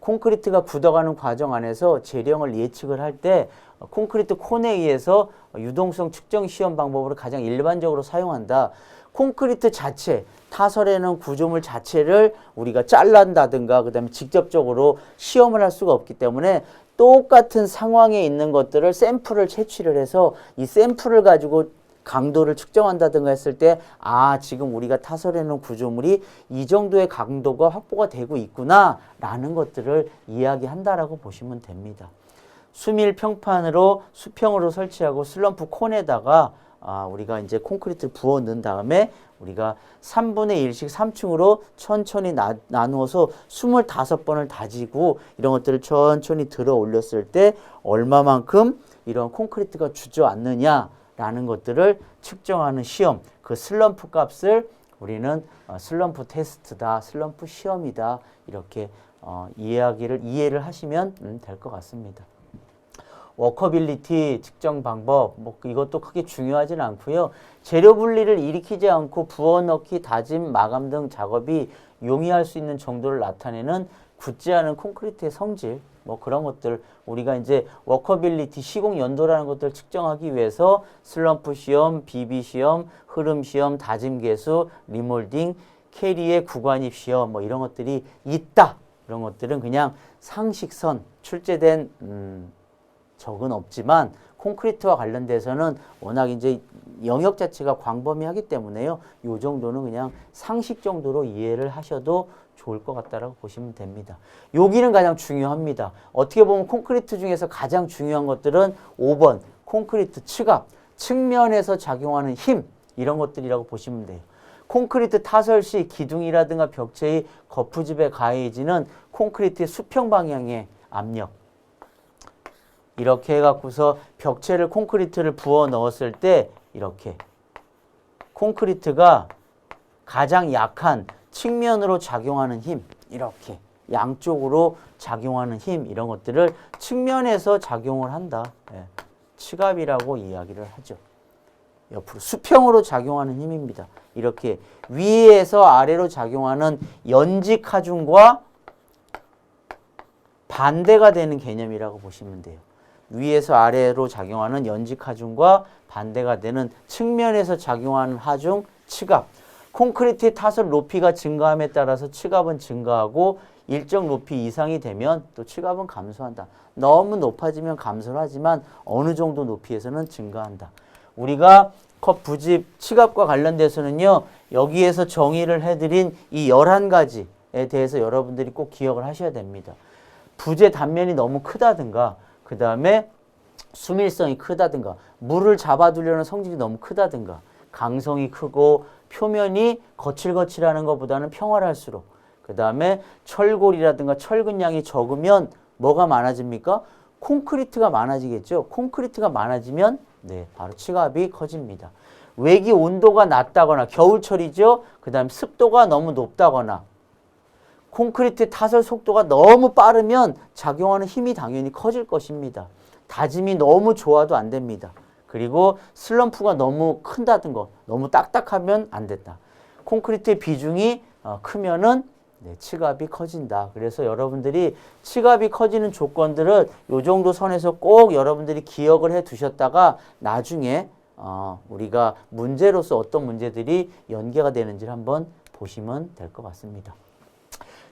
콘크리트가 굳어가는 과정 안에서 재령을 예측을 할 때 콘크리트 콘에 의해서 유동성 측정 시험 방법으로 가장 일반적으로 사용한다. 콘크리트 자체, 타설에는 구조물 자체를 우리가 잘란다든가 그 다음에 직접적으로 시험을 할 수가 없기 때문에 똑같은 상황에 있는 것들을 샘플을 채취를 해서 이 샘플을 가지고 강도를 측정한다든가 했을 때 지금 우리가 타설해놓은 구조물이 이 정도의 강도가 확보가 되고 있구나 라는 것들을 이야기한다라고 보시면 됩니다. 수밀 평판으로 수평으로 설치하고 슬럼프 콘에다가 우리가 이제 콘크리트 부어 넣은 다음에 우리가 3분의 1씩 3층으로 천천히 나누어서 25번을 다지고 이런 것들을 천천히 들어 올렸을 때 얼마만큼 이런 콘크리트가 주저앉느냐라는 것들을 측정하는 시험, 그 슬럼프 값을 우리는 슬럼프 테스트다, 슬럼프 시험이다 이렇게 이해를 하시면 될 것 같습니다. 워커빌리티 측정 방법 뭐 이것도 크게 중요하진 않고요. 재료 분리를 일으키지 않고 부어넣기, 다짐, 마감 등 작업이 용이할 수 있는 정도를 나타내는 굳지 않은 콘크리트의 성질 뭐 그런 것들 우리가 이제 워커빌리티 시공 연도라는 것들을 측정하기 위해서 슬럼프 시험, 비비 시험, 흐름 시험, 다짐 계수, 리몰딩, 캐리의 구간입 시험 뭐 이런 것들이 있다. 이런 것들은 그냥 상식선 출제된 적은 없지만 콘크리트와 관련돼서는 워낙 이제 영역 자체가 광범위하기 때문에요. 요 정도는 그냥 상식 정도로 이해를 하셔도 좋을 것 같다라고 보시면 됩니다. 여기는 가장 중요합니다. 어떻게 보면 콘크리트 중에서 가장 중요한 것들은 5번 콘크리트 측압, 측면에서 작용하는 힘 이런 것들이라고 보시면 돼요. 콘크리트 타설 시 기둥이라든가 벽체의 거푸집에 가해지는 콘크리트의 수평 방향의 압력 이렇게 해갖고서 벽체를 콘크리트를 부어 넣었을 때 이렇게 콘크리트가 가장 약한 측면으로 작용하는 힘 이렇게 양쪽으로 작용하는 힘 이런 것들을 측면에서 작용을 한다. 측압이라고 이야기를 하죠. 옆으로 수평으로 작용하는 힘입니다. 이렇게 위에서 아래로 작용하는 연직 하중과 반대가 되는 개념이라고 보시면 돼요. 위에서 아래로 작용하는 연직 하중과 반대가 되는 측면에서 작용하는 하중, 측압. 콘크리트의 타설 높이가 증가함에 따라서 측압은 증가하고 일정 높이 이상이 되면 또 측압은 감소한다. 너무 높아지면 감소를 하지만 어느 정도 높이에서는 증가한다. 우리가 컵 부집 측압과 관련돼서는요. 여기에서 정의를 해드린 이 11가지에 대해서 여러분들이 꼭 기억을 하셔야 됩니다. 부재 단면이 너무 크다든가, 그 다음에 수밀성이 크다든가, 물을 잡아두려는 성질이 너무 크다든가, 강성이 크고 표면이 거칠거칠하는 것보다는 평활할수록, 그 다음에 철골이라든가 철근량이 적으면 뭐가 많아집니까? 콘크리트가 많아지겠죠. 콘크리트가 많아지면 바로 치갑이 커집니다. 외기 온도가 낮다거나, 겨울철이죠. 그 다음에 습도가 너무 높다거나, 콘크리트의 타설 속도가 너무 빠르면 작용하는 힘이 당연히 커질 것입니다. 다짐이 너무 좋아도 안 됩니다. 그리고 슬럼프가 너무 큰다든가, 너무 딱딱하면 안 된다. 콘크리트의 비중이 크면은 치갑이 커진다. 그래서 여러분들이 치갑이 커지는 조건들은 이 정도 선에서 꼭 여러분들이 기억을 해 두셨다가 나중에 우리가 문제로서 어떤 문제들이 연계가 되는지를 한번 보시면 될 것 같습니다.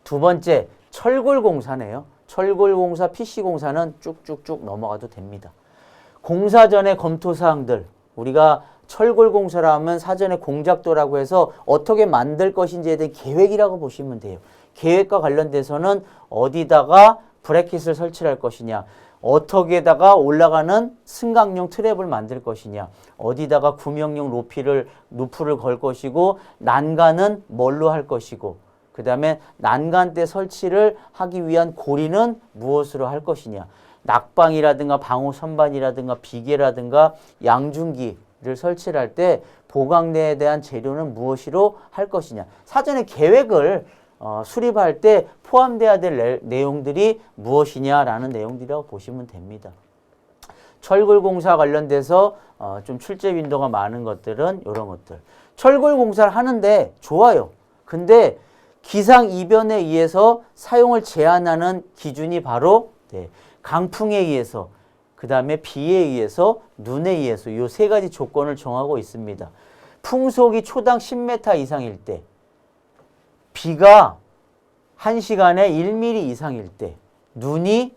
두 번째, 철골공사네요. 철골공사, PC공사는 쭉쭉쭉 넘어가도 됩니다. 공사 전에 검토사항들, 우리가 철골공사라 하면 사전에 공작도라고 해서 어떻게 만들 것인지에 대한 계획이라고 보시면 돼요. 계획과 관련돼서는 어디다가 브래킷을 설치할 것이냐, 어떻게다가 올라가는 승강용 트랩을 만들 것이냐, 어디다가 구명용 루프를 걸 것이고, 난간은 뭘로 할 것이고, 그 다음에 난간대 설치를 하기 위한 고리는 무엇으로 할 것이냐, 낙방이라든가 방호 선반이라든가 비계라든가 양중기를 설치를 할 때 보강대에 대한 재료는 무엇으로 할 것이냐, 사전에 계획을 수립할 때 포함돼야 될 내용들이 무엇이냐라는 내용들이라고 보시면 됩니다. 철골공사 관련돼서 좀 출제 빈도가 많은 것들은 이런 것들. 철골공사를 하는데 좋아요. 근데 기상이변에 의해서 사용을 제한하는 기준이 바로 강풍에 의해서, 그 다음에 비에 의해서, 눈에 의해서 이 세 가지 조건을 정하고 있습니다. 풍속이 초당 10m 이상일 때, 비가 1시간에 1mm 이상일 때, 눈이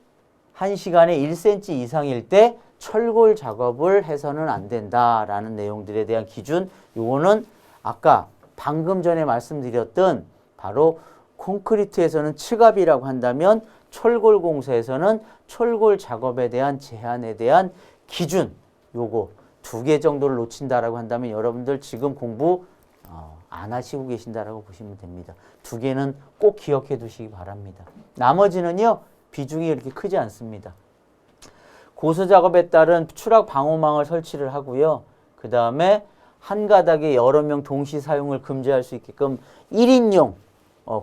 1시간에 1cm 이상일 때 철골 작업을 해서는 안 된다라는 내용들에 대한 기준, 요거는 아까 방금 전에 말씀드렸던 바로 콘크리트에서는 층압이라고 한다면 철골 공사에서는 철골 작업에 대한 제한에 대한 기준, 요거 두 개 정도를 놓친다라고 한다면 여러분들 지금 공부 안 하시고 계신다라고 보시면 됩니다. 두 개는 꼭 기억해 두시기 바랍니다. 나머지는요, 비중이 이렇게 크지 않습니다. 고수 작업에 따른 추락 방호망을 설치를 하고요. 그 다음에 한 가닥에 여러 명 동시 사용을 금지할 수 있게끔 1인용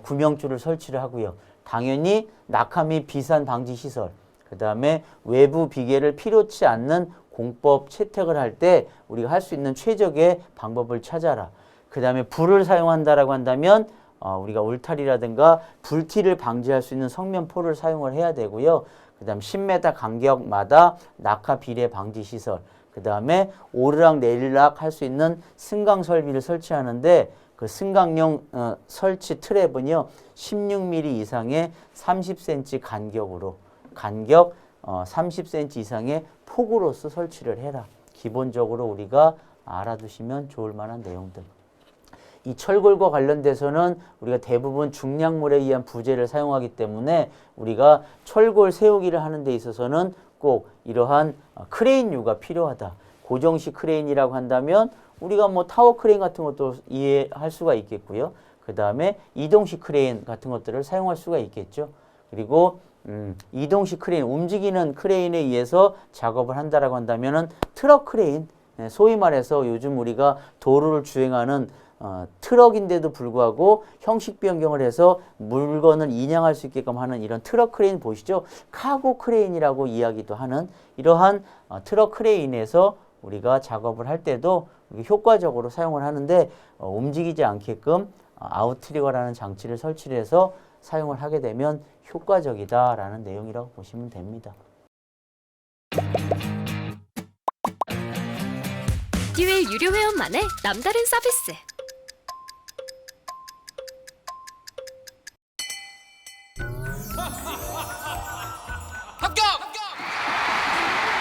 구명줄을 설치를 하고요. 당연히 낙하 및 비산 방지 시설, 그 다음에 외부 비계를 필요치 않는 공법 채택을 할 때 우리가 할 수 있는 최적의 방법을 찾아라. 그 다음에 불을 사용한다라고 한다면 우리가 울타리라든가 불티를 방지할 수 있는 성면포를 사용을 해야 되고요. 그 다음 10m 간격마다 낙하 비례 방지 시설, 그 다음에 오르락 내리락 할 수 있는 승강 설비를 설치하는데 그 승강용 설치 트랩은요 16mm 이상의 30cm 간격으로, 간격 30cm 이상의 폭으로서 설치를 해라. 기본적으로 우리가 알아두시면 좋을 만한 내용들. 이 철골과 관련돼서는 우리가 대부분 중량물에 의한 부재를 사용하기 때문에 우리가 철골 세우기를 하는 데 있어서는 꼭 이러한 크레인류가 필요하다. 고정식 크레인이라고 한다면 우리가 뭐 타워 크레인 같은 것도 이해할 수가 있겠고요. 그 다음에 이동식 크레인 같은 것들을 사용할 수가 있겠죠. 그리고 이동식 크레인, 움직이는 크레인에 의해서 작업을 한다라고 한다면은 트럭 크레인, 소위 말해서 요즘 우리가 도로를 주행하는 트럭인데도 불구하고 형식 변경을 해서 물건을 인양할 수 있게끔 하는 이런 트럭 크레인 보시죠. 카고 크레인이라고 이야기도 하는 이러한 트럭 크레인에서 우리가 작업을 할 때도 효과적으로 사용을 하는데 움직이지 않게끔 아웃트리거라는 장치를 설치를 해서 사용을 하게 되면 효과적이다라는 내용이라고 보시면 됩니다. 듀엘 유료 회원만의 남다른 서비스.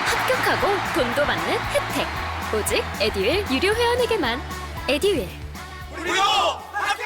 합격하고 돈도 받는 혜택. 오직 에듀윌 유료 회원에게만. 에듀윌. 우리도 함께!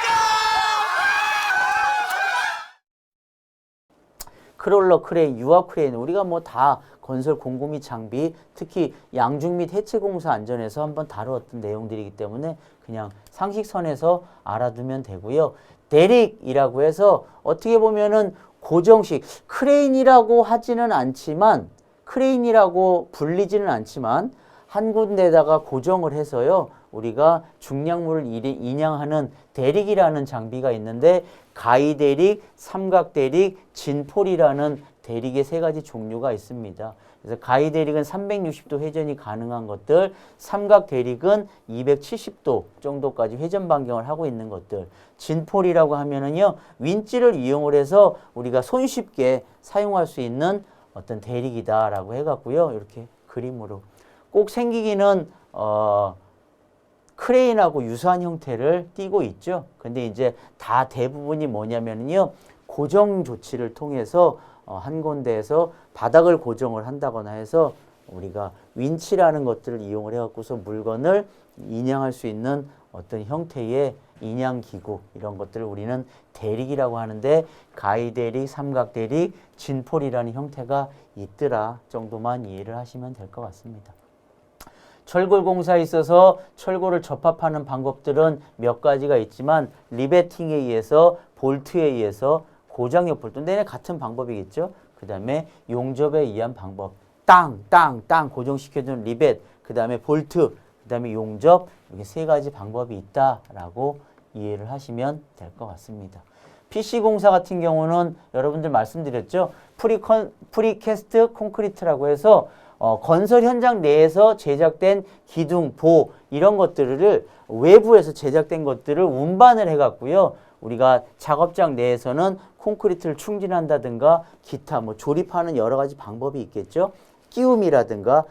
크롤러 크레인, 유압 크레인 우리가 뭐 다 건설 공구 및 장비 특히 양중 및 해체 공사 안전에서 한번 다루었던 내용들이기 때문에 그냥 상식선에서 알아두면 되고요. 대릭이라고 해서 어떻게 보면은 고정식 크레인이라고 하지는 않지만 크레인이라고 불리지는 않지만 한 군데다가 고정을 해서요. 우리가 중량물을 인양하는 대릭이라는 장비가 있는데 가위 대릭, 삼각 대릭, 진폴이라는 대릭의 세 가지 종류가 있습니다. 그래서 가위 대릭은 360도 회전이 가능한 것들, 삼각 대릭은 270도 정도까지 회전 반경을 하고 있는 것들, 진폴이라고 하면은요 윈치를 이용을 해서 우리가 손쉽게 사용할 수 있는 어떤 대릭이다라고 해갖고요 이렇게 그림으로 꼭 생기기는 크레인하고 유사한 형태를 띠고 있죠. 근데 이제 다 대부분이 뭐냐면요 고정 조치를 통해서 한 군데에서 바닥을 고정을 한다거나 해서 우리가 윈치라는 것들을 이용을 해갖고서 물건을 인양할 수 있는 어떤 형태의 인양 기구 이런 것들을 우리는 대릭이라고 하는데 가위 대릭, 삼각 대릭, 진폴이라는 형태가 있더라 정도만 이해를 하시면 될 것 같습니다. 철골 공사에 있어서 철골을 접합하는 방법들은 몇 가지가 있지만 리베팅에 의해서 볼트에 의해서 고장력 볼트 내내 같은 방법이겠죠. 그 다음에 용접에 의한 방법 땅 고정시켜주는 리벳 그 다음에 볼트 그 다음에 용접 이렇게 세 가지 방법이 있다라고 이해를 하시면 될 것 같습니다. PC 공사 같은 경우는 여러분들 말씀드렸죠. 프리캐스트 콘크리트라고 해서 건설 현장 내에서 제작된 기둥, 보 이런 것들을 외부에서 제작된 것들을 운반을 해갖고요. 우리가 작업장 내에서는 콘크리트를 충진한다든가 기타 뭐 조립하는 여러 가지 방법이 있겠죠. 끼움이라든가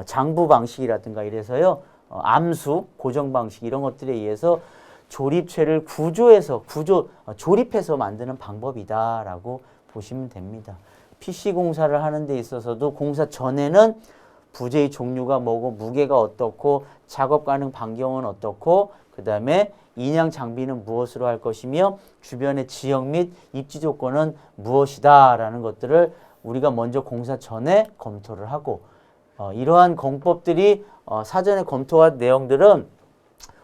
장부 방식이라든가 이래서요. 암수, 고정 방식 이런 것들에 의해서 조립체를 조립해서 만드는 방법이다라고 보시면 됩니다. PC 공사를 하는 데 있어서도 공사 전에는 부재의 종류가 뭐고 무게가 어떻고 작업 가능 반경은 어떻고 그 다음에 인양 장비는 무엇으로 할 것이며 주변의 지역 및 입지 조건은 무엇이다 라는 것들을 우리가 먼저 공사 전에 검토를 하고 이러한 공법들이 사전에 검토한 내용들은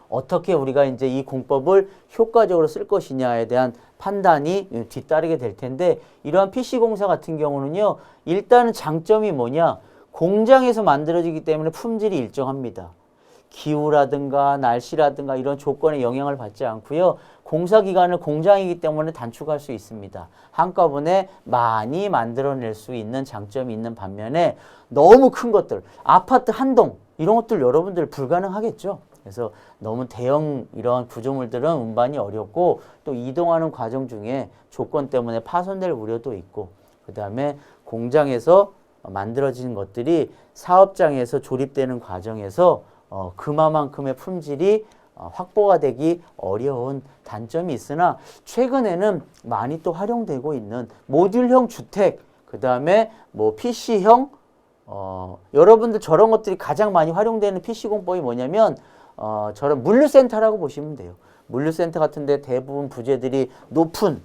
어떻게 우리가 이제 이 공법을 효과적으로 쓸 것이냐에 대한 판단이 뒤따르게 될 텐데 이러한 PC 공사 같은 경우는요. 일단은 장점이 뭐냐? 공장에서 만들어지기 때문에 품질이 일정합니다. 기후라든가 날씨라든가 이런 조건에 영향을 받지 않고요. 공사 기간을 공장이기 때문에 단축할 수 있습니다. 한꺼번에 많이 만들어낼 수 있는 장점이 있는 반면에 너무 큰 것들, 아파트 한 동 이런 것들 여러분들 불가능하겠죠. 그래서 너무 대형 이러한 구조물들은 운반이 어렵고 또 이동하는 과정 중에 조건 때문에 파손될 우려도 있고 그 다음에 공장에서 만들어지는 것들이 사업장에서 조립되는 과정에서 그만큼의 품질이 확보가 되기 어려운 단점이 있으나 최근에는 많이 또 활용되고 있는 모듈형 주택 그 다음에 뭐 PC형 여러분들 저런 것들이 가장 많이 활용되는 PC 공법이 뭐냐면 저런 물류센터라고 보시면 돼요. 물류센터 같은데 대부분 부재들이 높은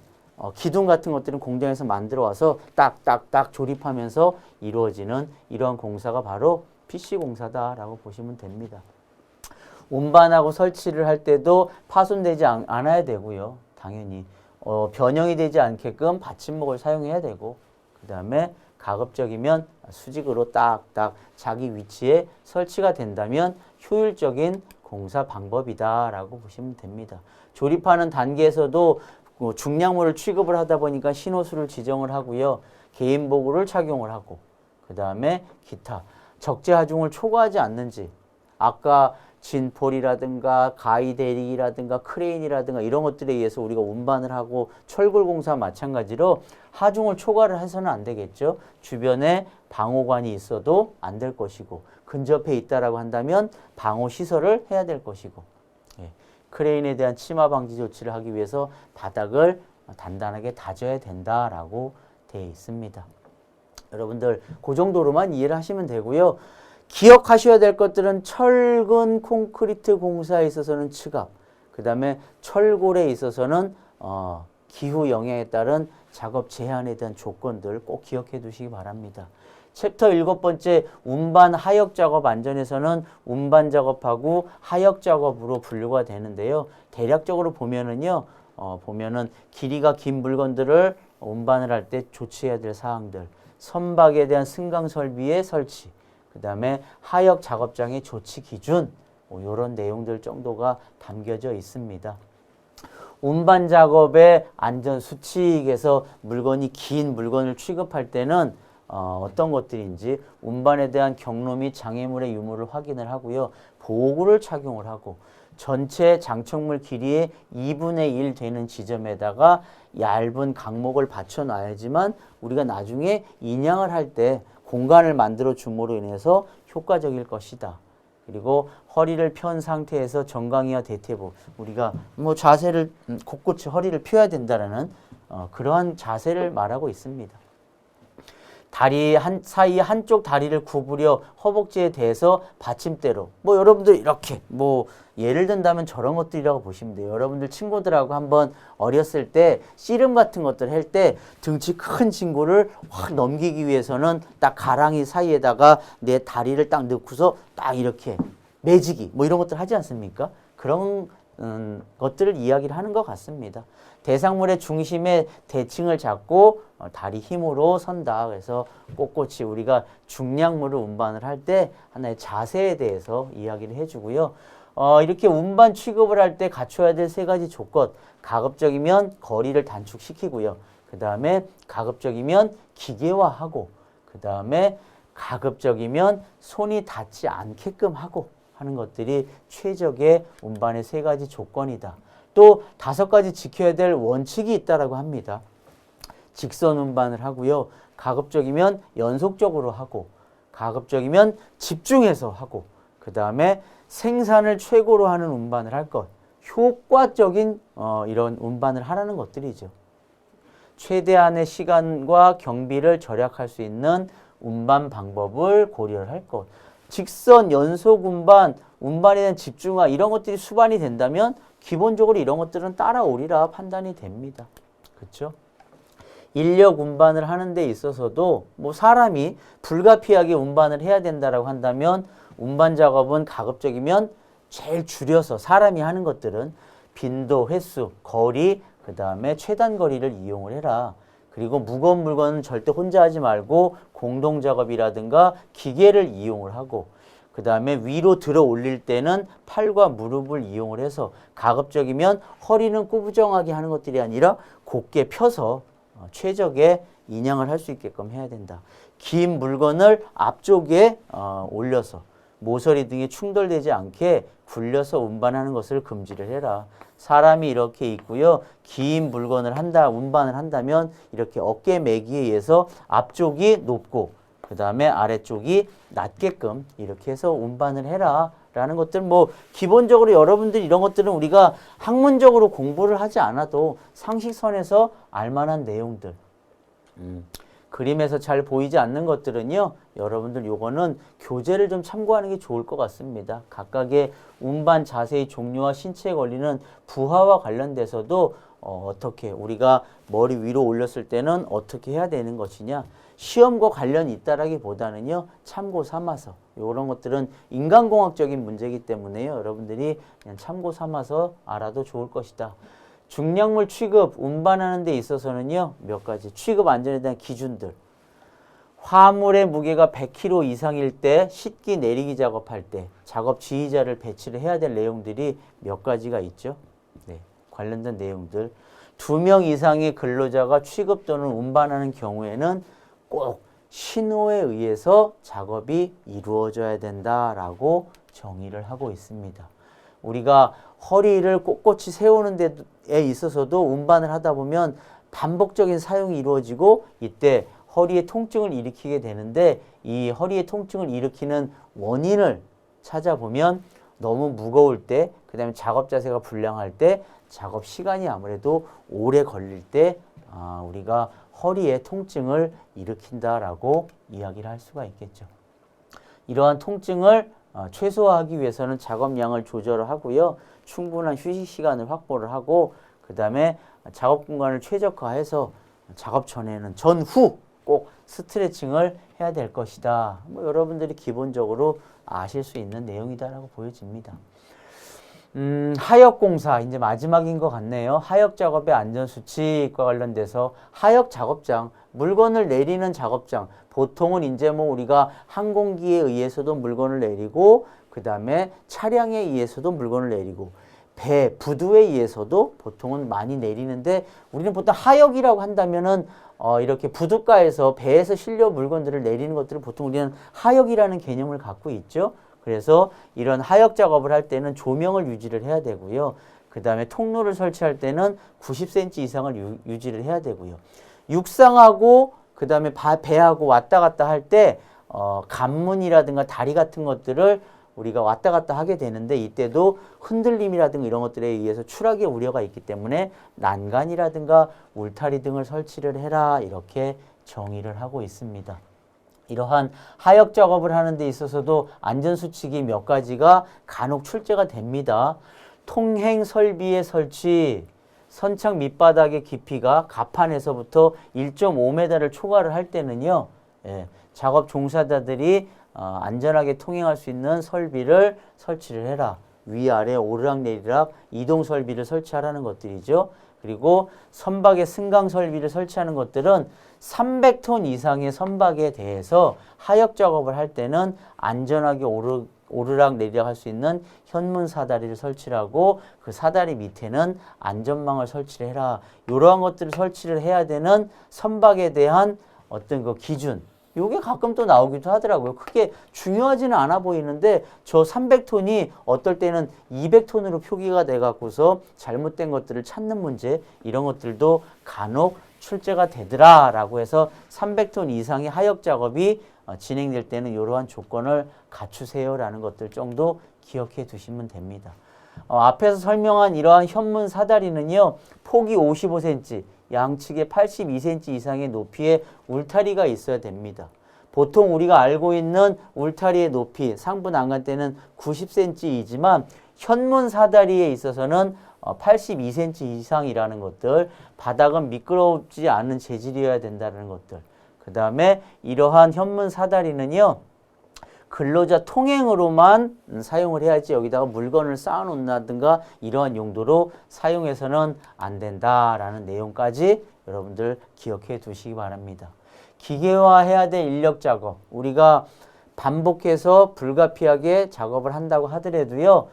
기둥 같은 것들은 공장에서 만들어 와서 딱딱딱 조립하면서 이루어지는 이러한 공사가 바로 PC 공사다라고 보시면 됩니다. 운반하고 설치를 할 때도 파손되지 않아야 되고요. 당연히 변형이 되지 않게끔 받침목을 사용해야 되고 그 다음에 가급적이면 수직으로 딱딱 자기 위치에 설치가 된다면 효율적인 공사 방법이다라고 보시면 됩니다. 조립하는 단계에서도 중량물을 취급을 하다 보니까 신호수를 지정을 하고요. 개인보호를 착용을 하고 그 다음에 기타 적재하중을 초과하지 않는지 아까 진폴이라든가 가위 대리라든가 크레인이라든가 이런 것들에 의해서 우리가 운반을 하고 철골 공사 마찬가지로 하중을 초과를 해서는 안 되겠죠. 주변에 방호관이 있어도 안 될 것이고 근접해 있다라고 한다면 방호 시설을 해야 될 것이고 크레인에 대한 침하 방지 조치를 하기 위해서 바닥을 단단하게 다져야 된다라고 되어 있습니다. 여러분들 그 정도로만 이해를 하시면 되고요. 기억하셔야 될 것들은 철근 콘크리트 공사에 있어서는 측압, 그 다음에 철골에 있어서는 기후 영향에 따른 작업 제한에 대한 조건들 꼭 기억해 두시기 바랍니다. 챕터 7번째 운반 하역 작업 안전에서는 운반 작업하고 하역 작업으로 분류가 되는데요. 대략적으로 보면은요, 보면은 길이가 긴 물건들을 운반을 할 때 조치해야 될 사항들, 선박에 대한 승강 설비의 설치, 그 다음에 하역 작업장의 조치 기준, 이런 내용들 정도가 담겨져 있습니다. 운반 작업의 안전 수칙에서 물건이 긴 물건을 취급할 때는 어떤 것들인지 운반에 대한 경로 및 장애물의 유무를 확인을 하고요. 보호구를 착용을 하고 전체 장척물 길이의 2분의 1 되는 지점에다가 얇은 강목을 받쳐 놔야지만 우리가 나중에 인양을 할 때 공간을 만들어 줌으로 인해서 효과적일 것이다. 그리고 허리를 편 상태에서 정강이와 대퇴부, 우리가 뭐 자세를 곳곳이 허리를 펴야 된다라는 그러한 자세를 말하고 있습니다. 다리 사이 한쪽 다리를 구부려 허벅지에 대서 받침대로, 뭐 여러분들 이렇게 뭐 예를 든다면 저런 것들이라고 보시면 돼요. 여러분들 친구들하고 한번 어렸을 때 씨름 같은 것들 할 때 등치 큰 친구를 확 넘기기 위해서는 딱 가랑이 사이에다가 내 다리를 딱 넣고서 딱 이렇게 매지기 뭐 이런 것들 하지 않습니까? 그런 것들을 이야기를 하는 것 같습니다. 대상물의 중심에 대칭을 잡고 다리 힘으로 선다. 그래서 꼿꼿이 우리가 중량물을 운반을 할 때 하나의 자세에 대해서 이야기를 해주고요. 이렇게 운반 취급을 할 때 갖춰야 될 3가지 조건. 가급적이면 거리를 단축시키고요. 그 다음에 가급적이면 기계화하고, 그 다음에 가급적이면 손이 닿지 않게끔 하고 하는 것들이 최적의 운반의 3가지 조건이다. 또 5가지 지켜야 될 원칙이 있다라고 합니다. 직선 운반을 하고요. 가급적이면 연속적으로 하고, 가급적이면 집중해서 하고, 그 다음에 생산을 최고로 하는 운반을 할 것. 효과적인 이런 운반을 하라는 것들이죠. 최대한의 시간과 경비를 절약할 수 있는 운반 방법을 고려를 할 것. 직선, 연속 운반, 운반에 대한 집중화 이런 것들이 수반이 된다면 기본적으로 이런 것들은 따라오리라 판단이 됩니다. 그렇죠? 인력 운반을 하는 데 있어서도 뭐 사람이 불가피하게 운반을 해야 된다라고 한다면 운반 작업은 가급적이면 제일 줄여서 사람이 하는 것들은 빈도, 횟수, 거리, 그 다음에 최단 거리를 이용을 해라. 그리고 무거운 물건은 절대 혼자 하지 말고 공동 작업이라든가 기계를 이용을 하고, 그 다음에 위로 들어 올릴 때는 팔과 무릎을 이용을 해서 가급적이면 허리는 꾸부정하게 하는 것들이 아니라 곧게 펴서 최적의 인양을 할 수 있게끔 해야 된다. 긴 물건을 앞쪽에 올려서 모서리 등에 충돌되지 않게 굴려서 운반하는 것을 금지를 해라. 사람이 이렇게 있고요. 긴 물건을 운반을 한다면 이렇게 어깨 매기에 의해서 앞쪽이 높고 그 다음에 아래쪽이 낮게끔 이렇게 해서 운반을 해라. 라는 것들 뭐 기본적으로 여러분들 이런 것들은 우리가 학문적으로 공부를 하지 않아도 상식선에서 알만한 내용들. 그림에서 잘 보이지 않는 것들은요. 여러분들 요거는 교재를 좀 참고하는 게 좋을 것 같습니다. 각각의 운반 자세의 종류와 신체에 걸리는 부하와 관련돼서도 어떻게 우리가 머리 위로 올렸을 때는 어떻게 해야 되는 것이냐. 시험과 관련이 있다라기보다는요. 참고 삼아서 이런 것들은 인간공학적인 문제이기 때문에요. 여러분들이 그냥 참고 삼아서 알아도 좋을 것이다. 중량물 취급, 운반하는 데 있어서는요. 몇 가지 취급 안전에 대한 기준들. 화물의 무게가 100kg 이상일 때 싣기 내리기 작업할 때 작업 지휘자를 배치를 해야 될 내용들이 몇 가지가 있죠. 네, 관련된 내용들. 2명 이상의 근로자가 취급 또는 운반하는 경우에는 꼭 신호에 의해서 작업이 이루어져야 된다라고 정의를 하고 있습니다. 우리가 허리를 꼿꼿이 세우는 데에 있어서도 운반을 하다 보면 반복적인 사용이 이루어지고 이때 허리에 통증을 일으키게 되는데 이 허리에 통증을 일으키는 원인을 찾아보면 너무 무거울 때, 그 다음에 작업 자세가 불량할 때, 작업 시간이 아무래도 오래 걸릴 때 우리가 허리에 통증을 일으킨다라고 이야기를 할 수가 있겠죠. 이러한 통증을 최소화하기 위해서는 작업량을 조절을 하고요. 충분한 휴식 시간을 확보를 하고 그 다음에 작업 공간을 최적화해서 작업 전에는 전후 꼭 스트레칭을 해야 될 것이다. 뭐 여러분들이 기본적으로 아실 수 있는 내용이다라고 보여집니다. 하역 공사 이제 마지막인 것 같네요. 하역 작업의 안전 수칙과 관련돼서 하역 작업장, 물건을 내리는 작업장, 보통은 이제 뭐 우리가 항공기에 의해서도 물건을 내리고 그 다음에 차량에 의해서도 물건을 내리고 배, 부두에 의해서도 보통은 많이 내리는데 우리는 보통 하역이라고 한다면은 이렇게 부둣가에서 배에서 실려 물건들을 내리는 것들을 보통 우리는 하역이라는 개념을 갖고 있죠. 그래서 이런 하역 작업을 할 때는 조명을 유지를 해야 되고요. 그 다음에 통로를 설치할 때는 90cm 이상을 유지를 해야 되고요. 육상하고 그 다음에 배하고 왔다 갔다 할 때 관문이라든가 다리 같은 것들을 우리가 왔다 갔다 하게 되는데 이때도 흔들림이라든가 이런 것들에 의해서 추락의 우려가 있기 때문에 난간이라든가 울타리 등을 설치를 해라 이렇게 정의를 하고 있습니다. 이러한 하역 작업을 하는 데 있어서도 안전수칙이 몇 가지가 간혹 출제가 됩니다. 통행 설비의 설치, 선착 밑바닥의 깊이가 가판에서부터 1.5m를 초과를 할 때는요. 작업 종사자들이 안전하게 통행할 수 있는 설비를 설치를 해라. 위아래 오르락내리락 이동 설비를 설치하라는 것들이죠. 그리고 선박의 승강 설비를 설치하는 것들은 300톤 이상의 선박에 대해서 하역 작업을 할 때는 안전하게 오르락 내리락 할 수 있는 현문 사다리를 설치를 하고 그 사다리 밑에는 안전망을 설치를 해라. 이러한 것들을 설치를 해야 되는 선박에 대한 어떤 그 기준, 요게 가끔 또 나오기도 하더라고요. 크게 중요하지는 않아 보이는데 저 300톤이 어떨 때는 200톤으로 표기가 돼 갖고서 잘못된 것들을 찾는 문제 이런 것들도 간혹 출제가 되더라라고 해서 300톤 이상의 하역 작업이 진행될 때는 이러한 조건을 갖추세요라는 것들 정도 기억해 두시면 됩니다. 앞에서 설명한 이러한 현문 사다리는요. 폭이 55cm, 양측에 82cm 이상의 높이의 울타리가 있어야 됩니다. 보통 우리가 알고 있는 울타리의 높이, 상부 난간 때는 90cm이지만 현문 사다리에 있어서는 82cm 이상이라는 것들, 바닥은 미끄럽지 않은 재질이어야 된다는 것들. 그 다음에 이러한 현문 사다리는요. 근로자 통행으로만 사용을 해야지 여기다가 물건을 쌓아놓는다든가 이러한 용도로 사용해서는 안 된다라는 내용까지 여러분들 기억해 두시기 바랍니다. 기계화해야 될 인력 작업, 우리가 반복해서 불가피하게 작업을 한다고 하더라도요.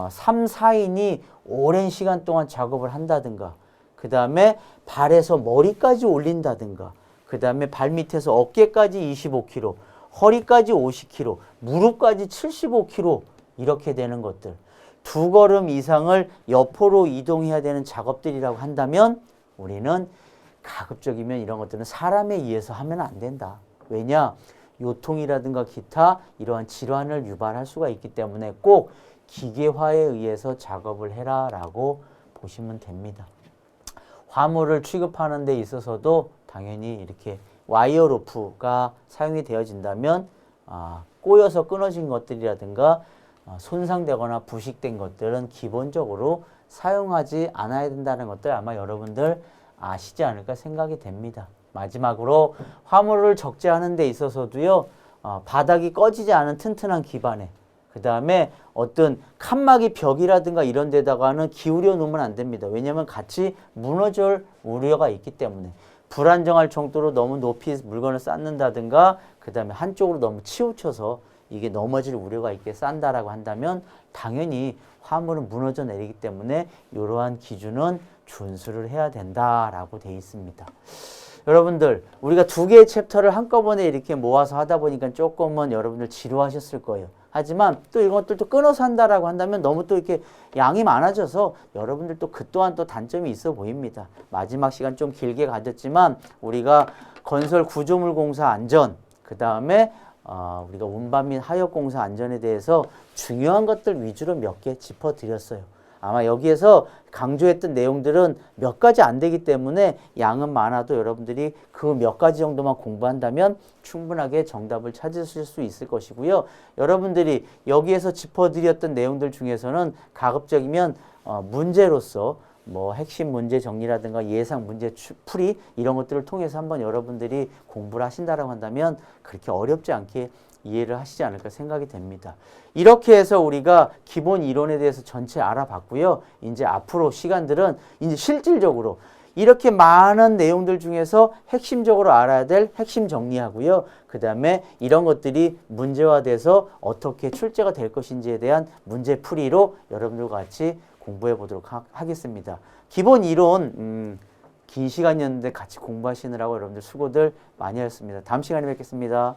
3, 4인이 오랜 시간 동안 작업을 한다든가 그 다음에 발에서 머리까지 올린다든가 그 다음에 발밑에서 어깨까지 25kg 허리까지 50kg, 무릎까지 75kg 이렇게 되는 것들. 2걸음 이상을 옆으로 이동해야 되는 작업들이라고 한다면 우리는 가급적이면 이런 것들은 사람에 의해서 하면 안 된다. 왜냐? 요통이라든가 기타 이러한 질환을 유발할 수가 있기 때문에 꼭 기계화에 의해서 작업을 해라라고 보시면 됩니다. 화물을 취급하는 데 있어서도 당연히 이렇게 와이어 로프가 사용이 되어진다면 꼬여서 끊어진 것들이라든가 손상되거나 부식된 것들은 기본적으로 사용하지 않아야 된다는 것들 아마 여러분들 아시지 않을까 생각이 됩니다. 마지막으로 화물을 적재하는 데 있어서도요. 바닥이 꺼지지 않은 튼튼한 기반에 그 다음에 어떤 칸막이 벽이라든가 이런 데다가는 기울여 놓으면 안 됩니다. 왜냐하면 같이 무너질 우려가 있기 때문에 불안정할 정도로 너무 높이 물건을 쌓는다든가 그 다음에 한쪽으로 너무 치우쳐서 이게 넘어질 우려가 있게 싼다라고 한다면 당연히 화물은 무너져 내리기 때문에 이러한 기준은 준수를 해야 된다라고 되어 있습니다. 여러분들 우리가 2개의 챕터를 한꺼번에 이렇게 모아서 하다 보니까 조금은 여러분들 지루하셨을 거예요. 하지만 또 이런 것들도 끊어서 한다라고 한다면 너무 또 이렇게 양이 많아져서 여러분들도 그 또한 또 단점이 있어 보입니다. 마지막 시간 좀 길게 가졌지만 우리가 건설 구조물 공사 안전 그 다음에 우리가 운반 및 하역 공사 안전에 대해서 중요한 것들 위주로 몇 개 짚어드렸어요. 아마 여기에서 강조했던 내용들은 몇 가지 안 되기 때문에 양은 많아도 여러분들이 그 몇 가지 정도만 공부한다면 충분하게 정답을 찾으실 수 있을 것이고요. 여러분들이 여기에서 짚어드렸던 내용들 중에서는 가급적이면 문제로서 뭐 핵심 문제 정리라든가 예상 문제 풀이 이런 것들을 통해서 한번 여러분들이 공부를 하신다라고 한다면 그렇게 어렵지 않게 이해를 하시지 않을까 생각이 됩니다. 이렇게 해서 우리가 기본 이론에 대해서 전체 알아봤고요. 이제 앞으로 시간들은 이제 실질적으로 이렇게 많은 내용들 중에서 핵심적으로 알아야 될 핵심 정리하고요. 그 다음에 이런 것들이 문제화돼서 어떻게 출제가 될 것인지에 대한 문제 풀이로 여러분들과 같이 공부해 보도록 하겠습니다. 기본 이론 긴 시간이었는데 같이 공부하시느라고 여러분들 수고들 많이 하셨습니다. 다음 시간에 뵙겠습니다.